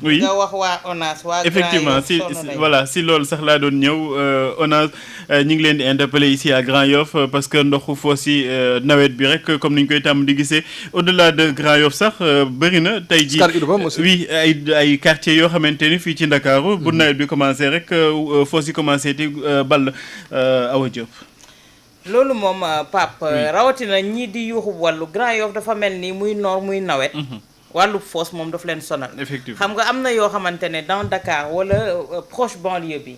oui nga wax waa ONAS waa effectivement si voilà si loolu sax laa doon ñëw ONAS ñu ngi leen di interpeller ici à Grand Yoff parce que ndoxu foos yi nawet bi rek comme ni ñu koy tàmm di gisee au-delà de Grand Yoff sax bëri na tey jii oui ay quartiers yoo xamante ni fii ci Ndakaaru bu nawet bi commencé rek foos yi commencé ti ball Awa Diop. loolu moom Pape rawatina ñii di yuuxu wàllu Grand Yoff dafa mel ni muy noor muy nawet. wàllu foos moom daf leen sonal. effectivement xam nga am na yoo xamante ne dans Dakar wala proche banlieue bi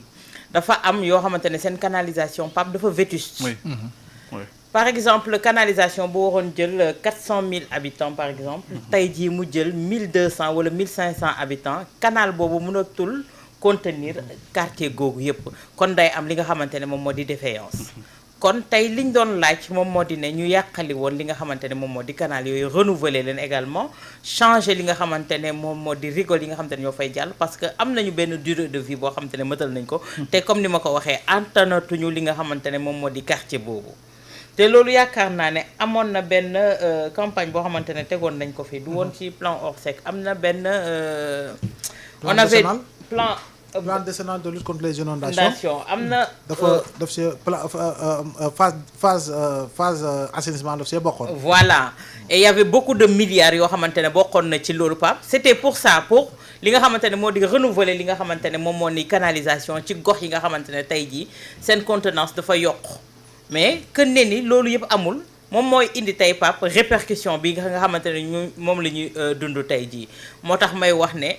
dafa am yoo xamante ne seen canalisation Pape dafa vétuste. oui oui. par exemple canalisation bu waroon jël 400 000 habitants par exemple. tey jii mu jël 1200 wala 1500 habitants canal boobu mënatul contenir quartier googu yëpp kon day am li nga xamante ne moom moo di défaillance. kon tey liñ doon laaj moom moo di ne ñu yàqali woon li nga xamante ne moom moo di canal yooyu renouveler leen également changer li nga xamante ne moom moo di rigole yi nga xamante ne ñoo fay jàll parce que am nañu benn durée de vie boo xamante ne mëtal nañ ko te comme ni ma ko waxee antanatuñu li nga xamante ne moom moo di quartier boobu te loolu yaakaar naa ne amoon na benn campagne boo xamante ne tegoon nañ ko fi du woon ci plan Orsec am na benn on avait plan décennal de lutte contre les inondations am na daf see phase assainissement daf see bokkoon. voilà et il y avait beaucoup de milliards yoo xamante ne bokkoon na ci loolu Pape c'était pour ça pour li nga xamante ne moo di renouveler li nga xamante ne moom moo ni canalisation ci gox yi nga xamante ne tey jii seen contenance dafa yokk mais que ne ni loolu yëpp amul moom mooy indi tey Pape répercussion bi nga xamante ne ñu moom la ñuy dund tey jii moo tax may wax ne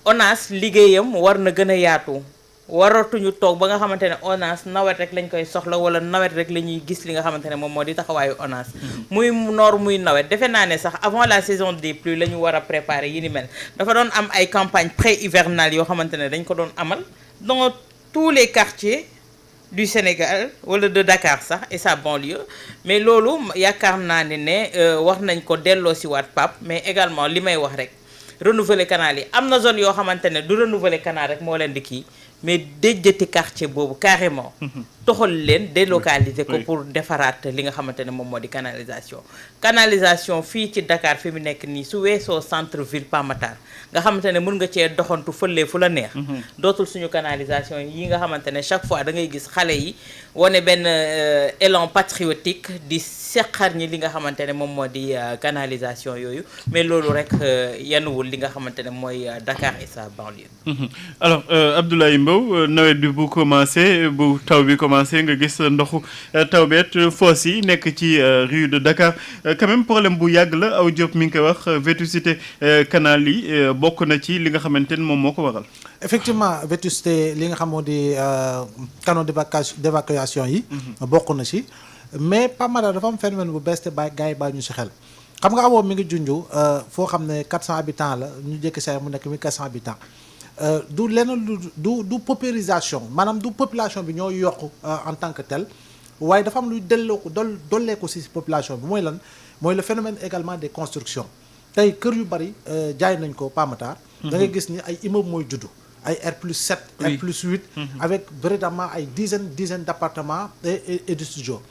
ONAS liggéeyam war na gën a yaatu waratuñu toog ba nga xamante ne ONAS nawet rek lañ koy soxla wala nawet rek la ñuy gis li nga xamante ne moom moo di taxawaayu ONAS muy noor muy nawet defe naa ne sax avant la saison des pluies la ñu war a préparer yi ni mel dafa doon am ay campagne pré-hivernale yoo xamante ne dañ ko doon amal dans tous les quartiers du Sénégal wala de Dakar sax et sa banlieue mais loolu yaakaar naa ne wax nañ ko delloo si waat Pape mais également li may wax rek renouveler canal yi am na zone yoo xamante ne du renouveler canal rek moo leen di kii mais déjjati quartier boobu carrément toxal leen délocaliser ko pour defaraat li nga xamante ne moom moo di canalisation fii ci Dakar fi mu nekk nii su weesoo centre ville Pamatar nga xamante ne mën nga cee doxantu fëlee fu la neex dootul suñu canalisation yi nga xamante ne chaque fois da ngay gis xale yi wane benn élan patriotique di seqar ñi li nga xamante ne moom moo di canalisation yooyu mais loolu rek yanuwul li nga xamante ne mooy Dakar et sa banlieue. alors Abdoulaye Mbow nawet bi bu commencé bu taw bi commencé nga gis ndoxu taw beet foos yi nekk ci rue de Dakar quand même problème bu yàgg la Aw Diop mi ngi koy wax vétusté canal yi bokk na ci li nga xamante ne moom moo ko waral. effectivement vétusté li nga xam moo di canaux d'évacuation yi. bokk na ci mais Pamada dafa am phénomène bu bees te gars yi bàyyi ñu ci xel. xam nga amoo mi ngi junju foo xam ne 400 habitants la ñu jékki saa mu nekk 1400 habitants. du leneen du paupérisation maanaam du population bi ñoo yokk en tant que tel waaye dafa am luy dollee ko ci population bi mooy lan mooy le phénomène également des constructions tey kër yu bari jaay nañ ko Pamatar da ngay gis ni ay immeuble mooy juddu ay R+7 R+8 avec véritablement ay dizaine d'appartements et de studios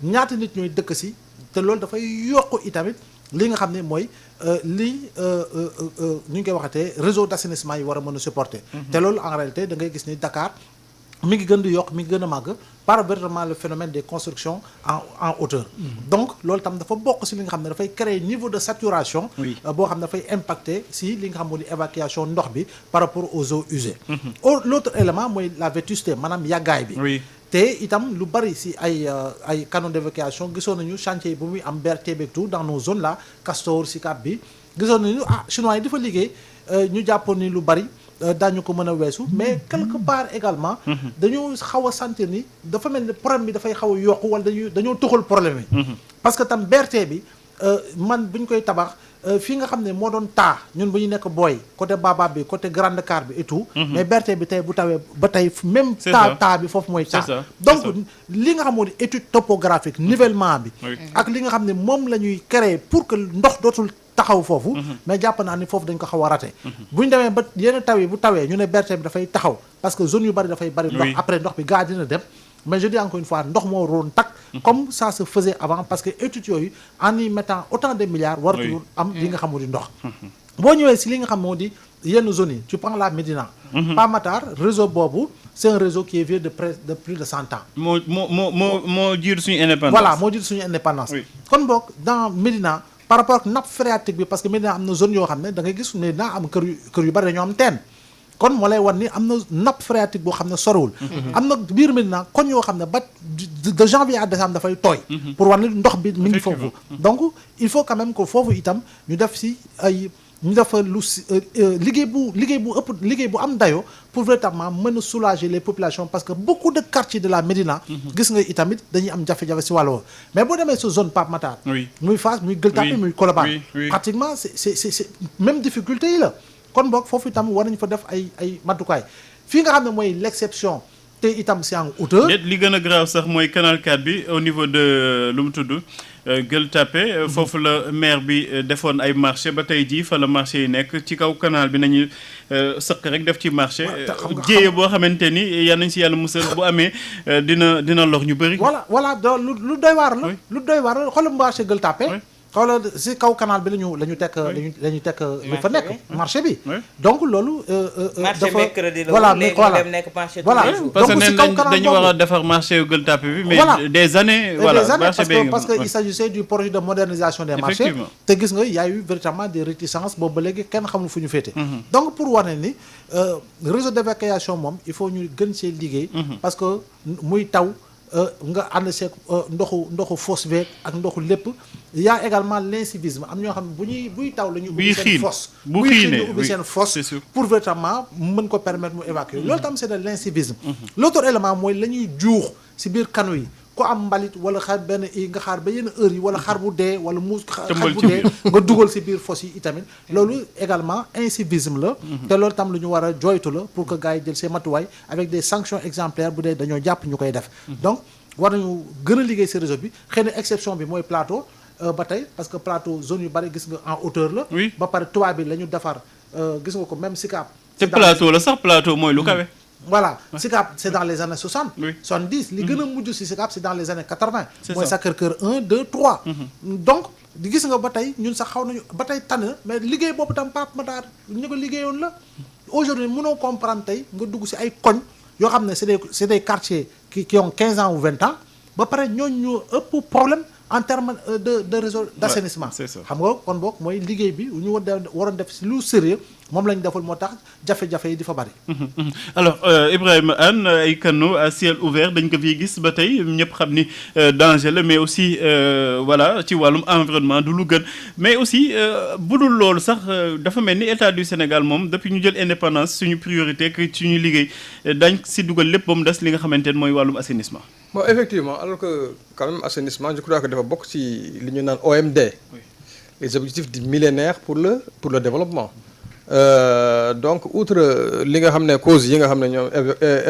ñaata nit ñooy dëkk ci te loolu dafay yokk itamit li nga xam ne mooy li ñu ngi koy waxatee réseau d'assainissement yi war a mën a supporter te loolu en réalité da ngay gis ni Dakar mi ngi gën di yokk mi ngi gën a màgg par véritablement le phénomène des constructions en hauteur donc loolu tam dafa bokk ci li nga xam ne dafay créer niveau de saturation boo xam ne dafay impacter ci li nga xam moo di évacuation ndox bi par rapport aux eaux usées l'autre élément mooy la vétusté maanaam yàggaay bi te itam lu bari ci ay canaux d'évacuation gisoon nañu chantier bu muy am BRT beeg tout dans nos zones là Castor Sicap bi gisoon nañu chinois yi dafa liggéey ñu jàppoon ni lu bari daañu ko mën a weesu mais quelque part également dañoo xaw a sentir ni dafa mel ni problème bi dafay xaw a yokku wala dañoo tuxal problème yi parce que tam BRT bi man bu ñu koy tabax fii nga xam ne moo doon taa ñun bu ñu nekk booy côté Baobab bi côté Grand Dakar bi et tout mais BRT bi tey bu tawee ba tey même taa bi foofu mooy taa donc li nga xam moo di étude topographique nivellement bi ak li nga xam ne moom la ñuy créer pour que ndox dootul taxaw foofu mais jàpp naa ni foofu dañ ko xaw a raté bu ñu demee ba yenn taw yi bu tawee ñu ne BRT bi dafay taxaw parce que zone yu bari dafay bari ndox après ndox bi gaa dina dem mais je dis encore une fois ndox moo roon tak comme ça se faisait avant parce que études yooyu en y mettant autant de milliards waratuñu am li nga xam moo di ndox boo ñëwee si li nga xam moo di yenn zones yi tu prends la Médina. Pape Matar réseau boobu c'est un réseau qui est vieux de plus de 100 ans. moo jiitu suñu indépendance. voilà moo jiitu suñu indépendance. kon boog dans Médina par rapport ak nappe phréatique bi parce que Médina am na zone yoo xam ne da ngay gis Médina am kër yu bari dañoo am teen. kon moo lay wan ni am na nappe phréatique boo xam ne sorowul. am na biir Médina koñ yoo xam ne ba de janvier à décembre dafay tooy. pour wan ni ndox bi mi ngi foofu. donc il faut quand même que foofu itam ñu def si ay ñu def lu si liggéey bu am dayo pour véritablement mën a soulager les populations parce que beaucoup de quartiers de la Médina. gis nga itamit dañuy am jafe-jafe si wàll woowu mais boo demee sa zone Pape Matar. muy Fass muy Gueule Tapée muy Colobane. pratiquement c'est même difficulté yi la. kon boog foofu itam war nañu fa def ay matukaay fii nga xam ne mooy l'exception te itam c'est en hauteur. li gën a grave sax mooy canal 4 bi au niveau de lu mu tudd Gueule Tapée foofu la maire bi defoon ay marché ba tey jii fa la marché yi nekk ci kaw canal bi nañu sëq rek def ci marché. jéeye boo xamante ni yal nañ si yàlla musal bu amee dina lor ñu bëri. voilà lu doy waar la. lu doy waar la xoolal marché Gueule Tapée. xoolal si kaw canal bi lañu tekk lu fa nekk marché bi donc loolu marché mercredi la voilà dem nekk marché voilà parce que donc si kaw canal dañu war a defar marché yu Gueule Tapée bi mais des années voilà parce que il s'agissait du projet de modernisation des marchés te gis nga y a eu véritablement des réticences boobu ba léegi kenn xamul fu ñu féete donc pour wane ni réseau d'évacuation moom il faut ñu gën see liggéey parce que muy taw nga ànd seeg ndoxu fosse beeg ak ndoxu lépp y a également l'incivisme am ñoo xam ne buy taw la ñu ubbi seen fosse buy xiin ñu ubbi seen fosse pour véritablement mën ko permettre mu évacuer loolu tam c'est de l'incivisme l'autre élément mooy la ñuy juux si biir canaux yi ko am mbalit wala xaar benn nga xaar ba yenn heure yi wala xar bu dee wala muus xar bu dee nga dugal si biir fosse yi itamit loolu également incivisme la te loolu tam lu ñu war a joytu la pour que gars yi jël seen matuwaay avec des sanctions exemplaires bu dee dañoo jàpp ñu koy def donc war nañu gën a liggéey si réseau bi xëy na exception bi mooy plateau ba tey parce que plateau zone yu bari gis nga en hauteur la ba pare tubaab bi la ñu defar gis nga ko même Sicap te plateau la sax plateau mooy lu kawe voilà Sicap c'est dans les années 60 70 li gën a mujj si Sicap c'est dans les années 80 mooy Sacré-Cœur 1 2 3 donc di gis nga ba tey ñun sax xaw nañu ba tey tànn mais liggéey boobu tam Pape Matar ñu ko liggéeyoon la aujourd'hui mënoo comprendre tey nga dugg si ay koñ yoo xam ne c'est des quartiers qui ont 15 ans ou 20 ans ba pare ñooñu ñu ëpp problème en termes de réseau d'assainissement xam nga kon boog mooy liggéey bi ñu waroon def si lu sérieux moom lañu deful moo tax jafe-jafe yi di fa bari. alors Ibrahima Anne ay canaux à ciel ouvert dañ ko fiy gis ba tey ñëpp xam ni danger la mais aussi voilà ci wàllum environnement du lu gën mais aussi bu dul loolu sax dafa mel ni état du Sénégal moom depuis ñu jël indépendance suñu priorité que suñu liggéey dañ si dugal lépp ba mu des li nga xamante ne mooy wàllum assainissement. bon effectivement alors que quand même assainissement je crois que dafa bokk ci li ñu naan OMD. les objectifs du millénaire pour le développement. Donc outre li nga xam ne causes yi nga xam ne ñoom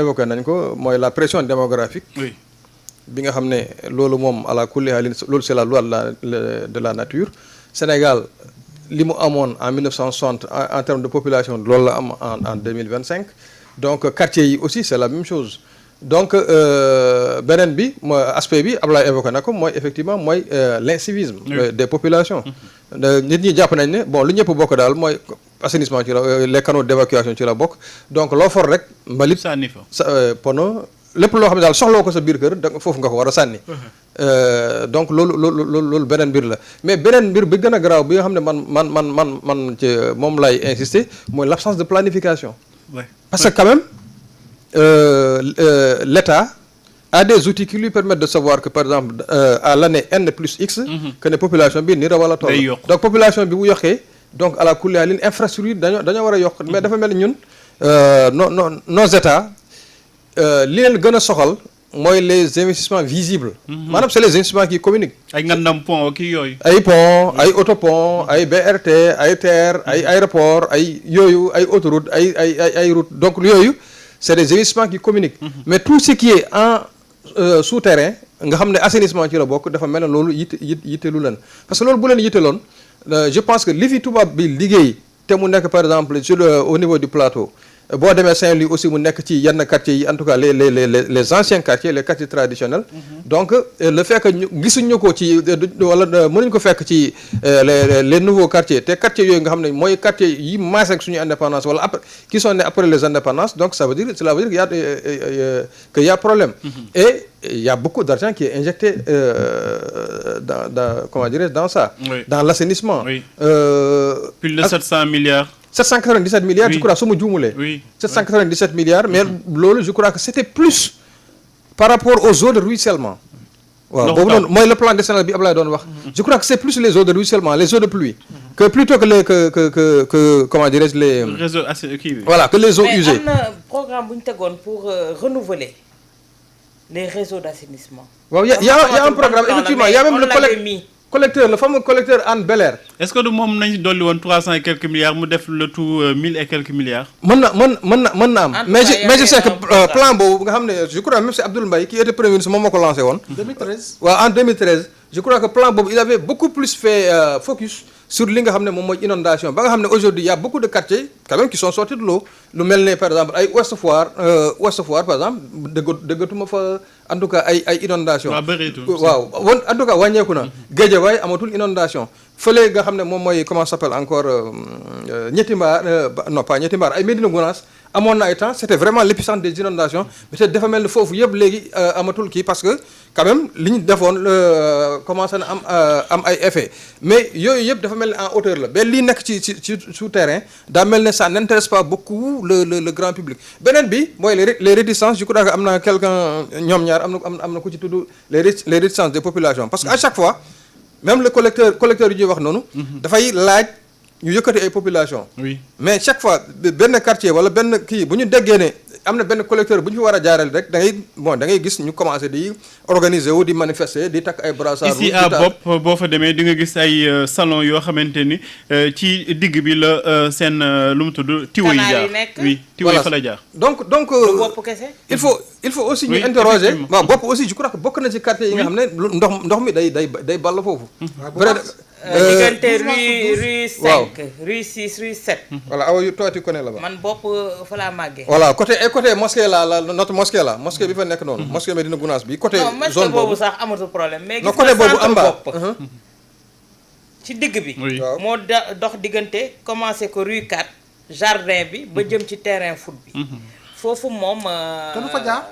évoqué nañ ko mooy la pression démographique. bi nga xam ne loolu moom ala kulli haalin loolu c'est la loi de la nature. Sénégal li mu amoon en 1960 en termes de population loolu la am en 2025 donc quartier yi aussi c'est la même chose. Donc beneen bi mooy aspect bi Ablaye évoqué na ko mooy effectivement mooy l'incivisme des populations. nit ñi jàpp nañ ne bon lu ñëpp bokk daal mooy assainissement ci la les canaux d'évacuation ci la bokk donc loo for rek mbalit sànni fa pono lépp loo xam ne daal soxloo ko sa biir kër da foofu nga ko war a sànni. Donc loolu beneen mbir la mais beneen mbir bi gën a garaaw bi nga xam ne man ci moom lay insister mooy l'absence de planification. Parce que quand même l'État a des outils qui lui permettent de savoir que par exemple à l'année N plus X que ne population bi ni ra wala toll donc population bi bu yokkee donc à la kulli infrastructure dañoo war a yokk mais dafa mel ni ñun nos États li leen gën a soxal mooy les investissements visibles maanaam c'est les investissements qui communiquent ay ngandam pont kii yooyu ay pont ay autopont ay BRT ay TER ay aéroport ay yooyu ay autoroute ay route donc yooyu c'est des investissements qui communiquent mais tout ce qui est en souterrain nga xam ne assainissement ci la bokk dafa mel ne loolu yittelu leen parce que loolu bu leen yitteloon je pense que li fi tubaab bi liggéey te mu nekk par exemple au niveau du plateau boo demee Saint-Louis aussi mu nekk ci yenn quartiers yi en tout cas les anciens quartiers les quartiers traditionnels. Donc le fait que ñu gisuñu ko ci wala mënuñ ko fekk ci les nouveaux quartiers te quartiers yooyu nga xam ne mooy quartiers yi maase ak suñu indépendance wala après qui sont nés après les indépendances donc cela veut dire qu'il y a problème. Et il y a beaucoup d'argent qui est injecté dans ça. Oui. Dans l'assainissement. Oui. Plus de 700 milliards. 797 milliards, Oui. je crois, somme juumule. Oui. 797 milliards, mais loolu je crois que c'était plus par rapport aux eaux de ruissellement. waaw Ndoxu boobu taw. noonu mooy le plan décennal bi Ablaye doon wax. Je crois que c'est plus les eaux de ruissellement, les eaux de pluie, que plutôt que les que comment dirais-je les Réseau kii bi. voilà que les eaux mais usées. am na programme bu ñu tegoon pour renouveler les réseaux d'assainissement. waaw y a un programme effectivement y a même le collecteur le fameux collecteur Hann Bel-Air. Est-ce que du moom nañ dolli woon 300 et quelques milliards mu def le tout 1000 et quelques milliards. mën na am En tout mais cas, je mais je sais que un programme. plan boobu nga xam ne je crois même c'est Abdoul Mbaye qui était premier ministre moom moo ko lancé woon. 2013. waaw en 2013 je crois que plan boobu il avait beaucoup plus fait focus sur li nga xam ne moom mooy inondation ba nga xam ne aujourd'hui il y a beaucoup de quartiers quand même qui sont sortis de l'eau lu mel ne par exemple ay Ouest Foire par exemple dëggatuma fa en tout cas ay inondation waaw bëreetul. waaw en tout cas wàññeeku na Guédiawaye amatul inondation fële nga xam ne moom mooy comment ça s'appelle encore Ñetti Mbaar non pas Ñetti Mbaar ay Médina Gounass amoon na ay temps c'était vraiment l'épicentre des inondations mais te dafa mel ni foofu yëpp léegi amatul kii parce que quand même li ñu defoon commencé na am ay effets mais yooyu yëpp dafa mel ni en hauteur la mais lii nekk ci souterrain daa mel ne ça n'intéresse pas beaucoup le grand public beneen bi mooy les réticences je crois que am na quelqu'un ñoom ñaar am na ku ci tudd les réticences des populations parce que à chaque fois même le collecteur yu ñuy wax noonu dafay laaj ñu yëkkati ay population Oui. mais chaque fois benn quartier wala benn kii bu ñu déggee ne am na benn collecteur bu ñu fi war a jaarale rek da ngay gis ñu commencé di organiser wu di manifester di takk ay brassards ici à Bopp boo fa demee di nga gis ay salon yoo xamante ni ci digg bi la seen lu mu tudd tiwo yi Canal yi jaar nekk. oui tiwo yi Voilà. fa la jaar. donc lu bopp kese. il faut aussi ñu Oui, interroger effectivement. waaw bopp aussi je crois que bokk na ci quartier yi nga xam ne ndox mi day ball foofu diggante douze rue waaw. 5 rue 6 rue 7. voilà awa yu toi tu connais là-bas man bopp fa laa màggee. voilà côté mosquée la notre mosquée là mosquée bi fa nekk noonu mosquée Médina Gounass bi côté non mosquée zone boobu boobu sax amatul problème mais. non gis côté nga boobu centre am ba bopp ci digg bi. Oui. waaw. moo dox diggante commencé ko rue 4 jardin bi ba jëm ci terrain foot bi. foofu moom. Te du fa jaar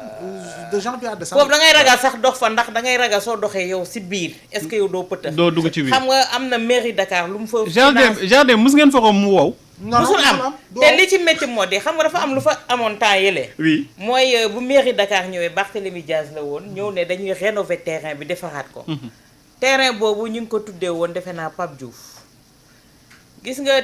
de janvier à décembre. foofu da ngay ragal sax dox fa ndax da ngay ragal soo doxee yow si biir est-ce que yow doo pëtë. doo dugg ci biir. xam nga am na mairie Dakar lu mu fa. jardin mus ngeen fa ko mu wow. non musul non am te li ci métti moo di xam nga dafa am lu fa amoon temps yële. oui. mooy bu mairie Dakar ñëwee Barthélémy Diaz la woon ñëw ne dañuy rénover terrain bi defaraat ko. terrain boobu ñu ngi ko tuddee woon defe naa Pape Diouf. gis nga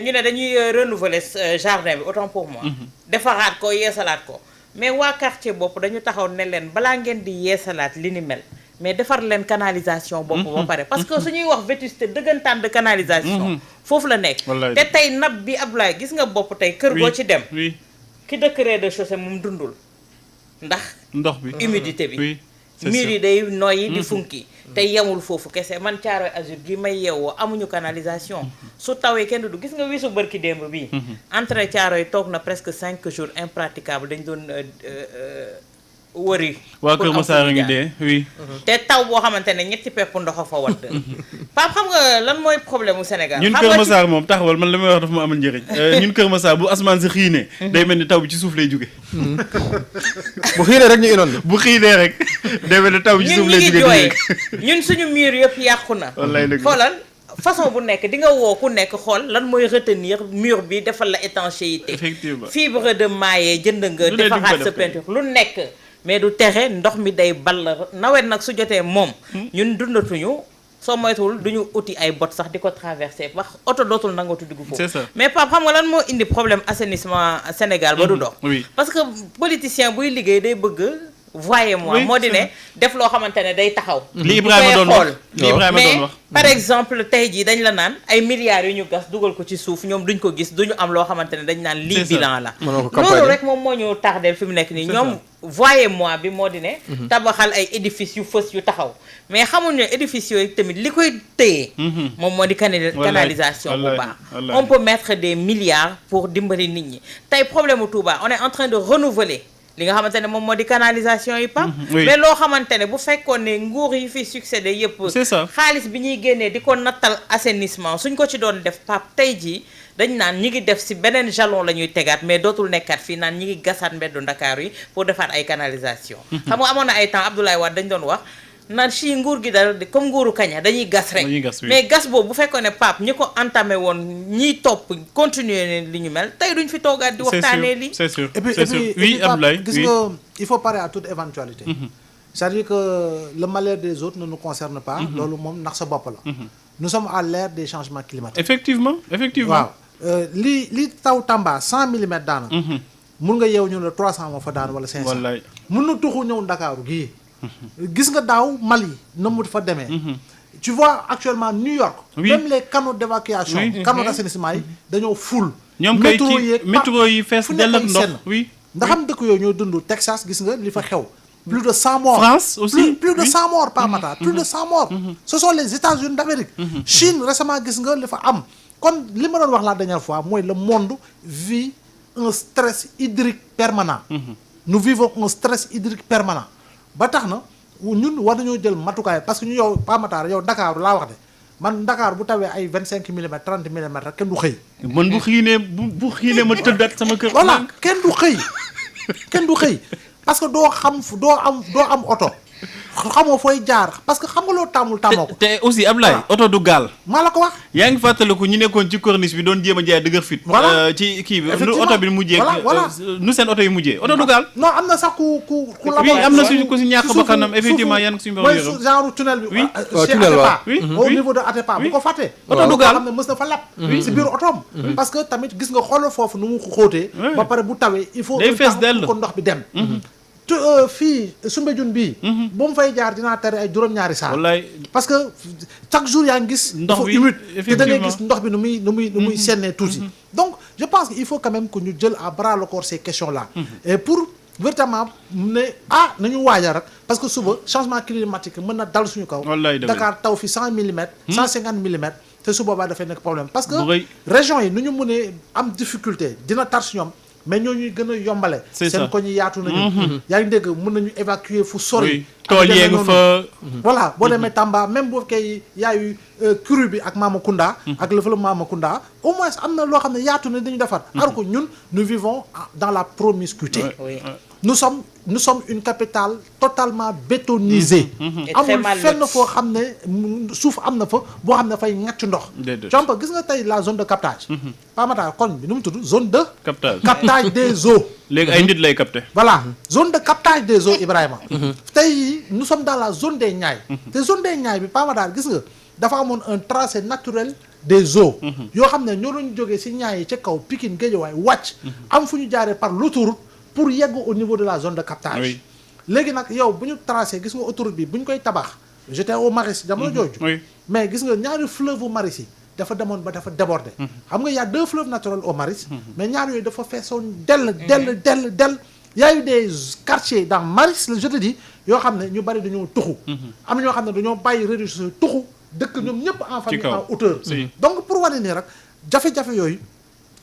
ñu ne dañuy renouveler jardin bi autant pour moi. defaraat ko yeesalaat ko mais waa quartier bopp dañu taxaw ne leen balaa ngeen di yeesalaat li ni mel mais defar leen canalisation bopp ba pare parce que suñuy wax vétusté dëggantaan de canalisation. foofu la nekk. Wallaay. te tey nappe bi Abdoulaye gis nga bopp tey kër goo ci dem. oui ki dëkk rez-de-chaussée moom dundul ndax ndox bi. humidité bi. oui c'est miir ça. yi day noyyi di funki te yemul foofu kese man Caaroy Azur gi may yeewoo amuñu canalisation su tawee kenn du gis nga wisu bërki démb bii entrée Caaroy toog na presque 5 jours impraticable dañ doon wëri waa pour Kër am Massar a fu ñu ngi jaar. dee oui. te taw boo xamante ne ñetti pepp ndox a fa wadd Pape xam nga lan mooy problème mu Sénégal ñun xam Kër nga ci- Massar moom taxawal man li may wax dafa ma amal njëriñ ñun Kër Massar bu asamaan si xiinee day mel ni taw bi ci suuf lay jóge bu xiinee rek ñu inondé bu xiinee rek day mel ni taw bi ci ñun suuf ñi lay ngi jóge di jooy yéeg. ñun suñu mur yëpp yàqu na Wallaay dëgg la. xoolal façon bu nekk di nga woo ku nekk xool lan mooy retenir mur bi defal la étanchéité Effectivement. fibre de maillet jënd nga Lu ne di nga defaraat ko sa def. peinture lu nekk mais du tere ndox mi day ball nawet nag su jotee moom ñun dundatuñu soo moytuwul duñu uti ay bot sax di ko traversé wax oto dootul nangootu dugg foofu C'est ça. mais Pape xam nga lan moo indi problème assainissement Sénégal ba du dox oui. parce que politicien buy liggéey day bëgg voyez-moi moo di ne def loo xamante ne day taxaw. li Ibrahima doon wax li Ibrahima doon wax. mais par exemple tey jii dañ la naan ay milliards yu ñu gas dugal ko ci suuf ñoom duñ ko gis duñu am loo xamante ne dañ naan lii bilan la. loolu rek moom moo ñu tardeel fi mu nekk nii ñoom. voyez-moi bi moo di ne. tabaxal ay édifices yu fës yu taxaw mais xamuñu ne édifices yooyu tamit li koy téye. moom moo di canalisation bu baax. on peut mettre des milliards pour dimbali nit ñi tey problème mu Touba on est en train de renouveler. li nga xamante ne moom moo di canalisation yi pap mais loo xamante ne bu fekkoon ne nguur yi fi succédé yëpp c'est ça xaalis bi ñuy génnee di ko nattal assainissement suñ ko ci doon def pap tey jii dañ naan ñi ngi def si beneen jalon la ñuy tegaat mais dootul nekkaat fii naan ñi ngi gasaat mbeddu Ndakaaru yi pour defaat ay canalisation xam nga amoon na ay temps Abdoulaye Wade dañ doon wax naan si nguur gi dara comme nguuru kaña dañuy gas rek mais gas boobu bu fekkoon ne Pape ñi ko entamé woon ñiy topp continuer ne li ñu mel tey duñ fi toogaat di waxtaanee lii c'est sûr et puis oui Abdoulaye gis nga il faut parer à toute éventualité c'est-à-dire que le malheur des autres ne nous concerne pas loolu moom ndax sa bopp la nous sommes à l'ère des changements climatiques effectivement waaw li taw Tamba 100 millimètres daana mun nga yeew ñu la 300 moo fa daan wala 500 wallaay mun na tuxu ñëw Ndakaaru gii gis nga daaw Mali na mu fa demee tu vois actuellement New York même les canaux d'évacuation canaux d'assainissement yi dañoo ful ñoom kay ci métro yi fees dell ak ndox oui ndax xam dëkk yooyu ñoo dund Texas gis nga li fa xew plus de 100 morts France aussi plus de 100 morts par Matar plus de 100 morts ce sont les États-Unis d'Amérique Chine récemment gis nga li fa am kon li ma doon wax la dernière fois mooy le monde vit un stress hydrique permanent nous vivons un stress hydrique permanent ba tax na ñun war nañoo jël matukaay parce que ñu yow Pa Matar yow Dakar laa wax de man Dakar bu tawee ay 25 millimètres 30 millimètres rek kenn du xëy. man bu xiinee ma tëddaat sama kër. voilà kenn du xëy parce que doo am oto xamoo fooy jaar parce que xam nga loo tàmmul tàmmoo ko. te aussi Ablaye oto du gaal. maa la ko wax. yaa ngi fàttaliku ñu nekkoon ci corniche bi doon jéem a jaay dëgër fit. voilà ci kii bi nu oto bi mujjee. nu seen oto yi mujjee oto du gaal. non am na sax ku la. oui am na suñu ko si ñàkk ba kanam effectivement yan suñu borom yoroon. mooy genre tunnel bi. oui tunnel waaw au niveau de Atepa bu ko fàttee. oto du gaal xam ne mës na fa lap. si biir otoom. parce que tamit gis nga xoolal foofu nu mu xóotee. ba pare bu tawee il faut. day fees dell ko ndox bi dem. fii Soumbédioune bii. bu mu fay jaar dinaa tere ay juróom-ñaari saar. wallaay parce que chaque jour yaa ngi gis. ndox bi humide te da ngay effectivement gis ndox bi nu muy sennee tuuti. donc je pense que il faut quand même que ñu jël à bras le corps ces questions là. et pour véritablement ne nañu waajal rek parce que suba changement climatique mën na dal suñu kaw. wallaay dëgg Dakar taw fi 100 millimètres. 150 millimètres te su boobaa dafay nekk problème. parce que bu rëy région yi nu ñu mënee am difficulté dina tar si ñoom. mais ñooñu gën a yombale. c'est ça seen ko ñu yaatu nañu. yaa ngi dégg mën nañu évacuer fu sori. tool yeeg fa. voilà boo demee Tamba même boo fekkee yaayu Kuru bi ak Mamakunda. ak le fleuve Mamakunda au moins am na loo xam ne yaatu na dañu defar. alors que ñun nous vivons dans la promiscuité. nous sommes une capitale totalement bétonisée. amul fenn foo xam ne suuf am na fa boo xam ne fay ŋàcc ndox. compa gis nga tey la zone de captage. Pa Matar koñ bi nu mu tudd zone de. captage des eaux. léegi ay nit lay capté. voilà zone de captage des eaux Ibrahima. tey nous sommes dans la zone des Niayes. te zone des Niayes bi Pa Matar gis nga dafa amoon un tracé naturel des eaux. yoo xam ne ñoo doon jógee si Niayes yi ca kaw Pikine Guédiawaye wàcc. am fu ñu jaaree par l'autoroute pour yegg au niveau de la zone de captage. léegi nag yow bu ñu tracé gis nga autoroute bi bu ñu koy tabax. j'étais au Maristes jamono jooju. mais gis nga ñaari fleuve Maristes yi dafa demoon ba dafa débordé. xam nga y a 2 fleuves naturels au Maristes. mais ñaar yooyu dafa feesoon dell. y a eu des quartiers dans Maristes je te dis yoo xam ne ñu bari dañoo tuxu. am ñoo xam ne dañoo bàyyi réseaux sociaux tuxu dëkk ñoom ñëpp en famille en hauteur. donc pour wane nii rek jafe-jafe yooyu.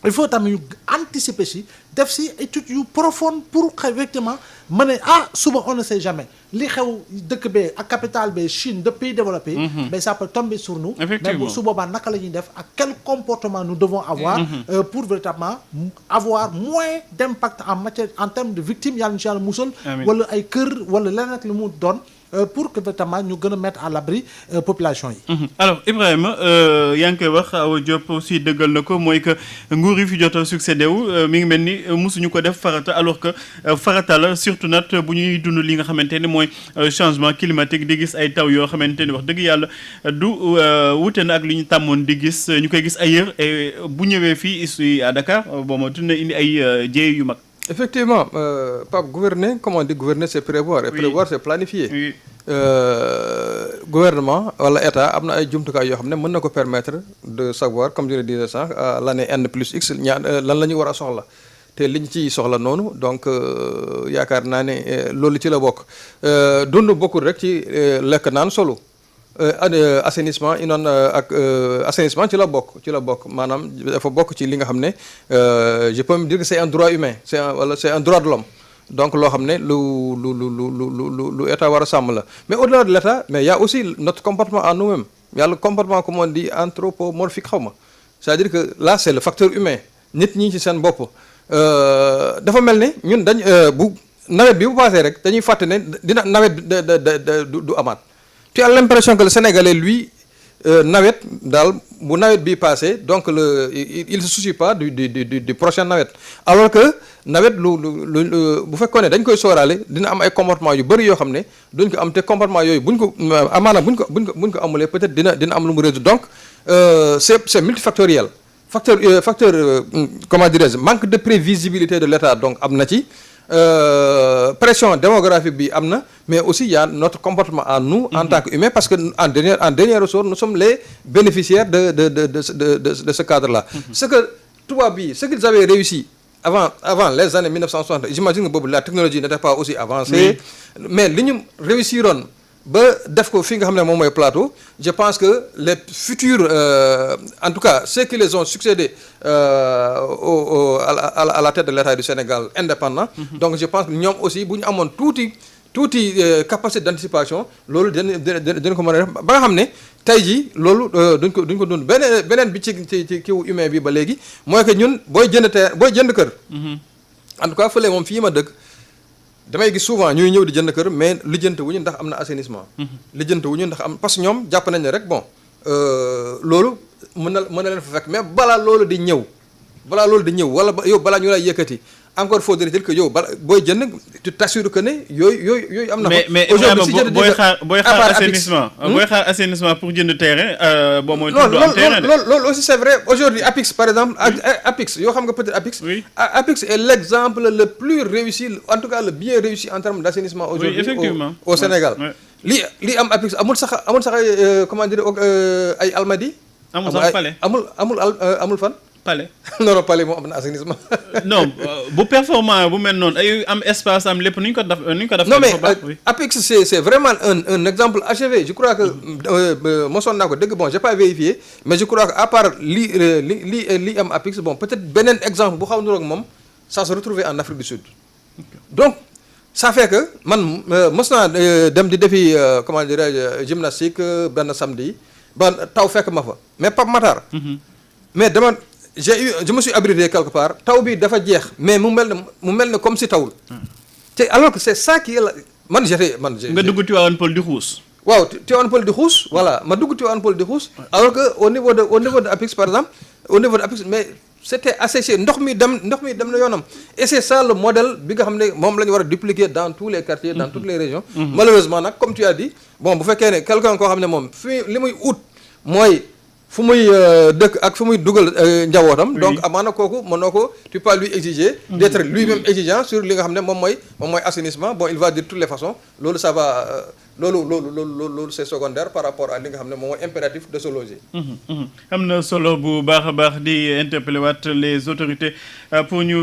il faut tamit ñu anticiper si def si étude yu profonde pour effectivement mën ne suba on ne sait jamais li xew dëkk bee ak capitale bee Chine de pays développés. mais ça peut tomber sur nous. effectivement mais su boobaa naka la ñuy def ak quel comportement nous devons avoir. pour véritablement avoir moins d'impact en termes de victimes yàlla incha allah musal. wala ay kër wala leneen ak lu mu doon. pour que véritablement ñu gën a mettre à l'abri population yi. alors Ibrahima yaa ngi koy wax Awa Diop aussi dëggal na ko mooy que nguur yi fi jot a succédé wu mi ngi mel ni mosuñu ko def farata alors que farata la surtout nag bu ñuy dund li nga xamante ne mooy changement climatique di gis ay taw yoo xamante ni wax dëgg yàlla du wute na ak li ñu tàmmoon di gis ñu koy gis ailleurs et bu ñëwee fii ici à Dakar bon ma tudd na indi ay jéey yu mag. Effectivement, Pape, gouverner, comme on dit, gouverner c'est prévoir, et prévoir c'est planifier. Oui. Gouvernement wala état am na ay jumtukaay yoo xam ne mën na ko permettre de savoir comme je le disais sànq à l'année N+X lan la ñu war a soxla te liñ ciy soxla noonu donc yaakaar naa ne loolu ci la bokk dund bokkul rek ci lekk naan solo assainissement ak assainissement ci la bokk maanaam dafa bokk ci li nga xam ne je peux me dire que c'est un droit humain c'est un droit de l'homme donc loo xam ne lu état war a sàmm la mais au-delà de l'état mais il y a aussi notre comportement en nous-mêmes il y a le comportement comme on dit anthropomorphique xaw ma c'est-à-dire que là c'est le facteur humain nit ñi ci seen bopp dafa mel ne ñun dañ bu nawet bi bu passé rek dañuy fàtte ne dina nawet du amaat tu as l'impression que le Sénégalais lui nawet daal bu nawet bi passé donc il se soucie pas du prochain nawet alors que nawet bu fekkoon ne dañ koy sóoraale dina am ay comportement yu bëri yoo xam ne duñ ko am te comportement yooyu buñ ko amulee peut-être dina am lu mu résoudre donc c'est multifactoriel facteur comment dirais-je manque de prévisibilité de l'État donc am na ci pression démographique bi am na mais aussi il y a notre comportement à nous en tant qu'humains parce que en dernier ressort nous sommes les bénéficiaires de ce cadre-là ce que tubaab bi ce qu'ils avaient réussi avant les années 1960 j'imagine que boobu la technologie n'était pas aussi avancée mais li ñu réussiroon ba def ko fi nga xam ne moom mooy plateau je pense que les futurs en tout cas ceux qui les ont succédé à la tête de l'État du Sénégal indépendant donc je pense que ñoom aussi bu ñu amoon tuuti capacité d'anticipation loolu dina ko mën a def ba nga xam ne tey jii loolu duñ ko dund beneen bi ci kiw humain bi ba léegi mooy que ñun booy jënd kër en tout cas fële moom fii ma dëkk damay gis souvent ñuy ñëw di jënd kër mais lijjanti wuñu ndax am na assainissement lijjanti wuñu ndax am parce que ñoom jàpp nañ ne rek bon loolu mën na leen fa fekk mais balaa loolu di ñëw wala yow balaa ñu lay yëkkati encore faudrait-il que yow booy jënd tu t'assures que ne yooyu am na mais booy xaar assainissement pour jënd terrain boo mooy tudd am terrain loolu aussi c'est vrai aujourd'hui APIX par exemple APIX yoo xam nga peut-être APIX oui. APIX est l'exemple le plus réussi en tout cas le bien réussi en termes d'assainissement aujourd'hui au Sénégal li am APIX amul sax comment dire ay Almadies amul sax Palais amul fan Palais non Palais moom am na assainissement non bu performant bu mel noonu ay am espace am lépp nu ñu ko def non mais APIX c'est vraiment un exemple achevé je crois que mosoon naa ko dëgg bon j'ai pas vérifié mais je crois que à part li am APIX bon peut-être beneen exemple bu xaw niroog moom ça se retrouvait en Afrique du Sud donc ça fait que man mos naa dem di defi comment dirais-je gymnastique benn samedi ba taw fekk ma fa mais Pape Matar mais je me suis abrité quelque part taw bi dafa jeex mais mu mel ne comme si tawul te alors que c'est ça qui est la nga dugg Tivaouane Peulh di xuus waaw Tivaouane Peulh di xuus voilà ma dugg Tivaouane Peulh di xuus alors que au niveau de APIX par exemple au niveau de APIX mais c'était asséché ndox mi dem na yoonam et c'est ça le modèle bi nga xam ne moom la ñu war a dupliquer dans tous les quartiers dans toutes les régions malheureusement nag comme tu as dit bon bu fekkee ne quelqu'un koo xam ne moom fi li muy ut mooy fu muy dëkk ak fu muy dugal njabootam donc amaana kooku mënoo ko tu peux lui exiger d'être lui-même exigeant sur li nga xam ne moom mooy assainissement bon il va dire de toutes les façons loolu ça va loolu c'est secondaire par rapport à li nga xam ne moom mooy impératif de se loger am na solo bu baax a baax di interpeller waat les autorités pour ñu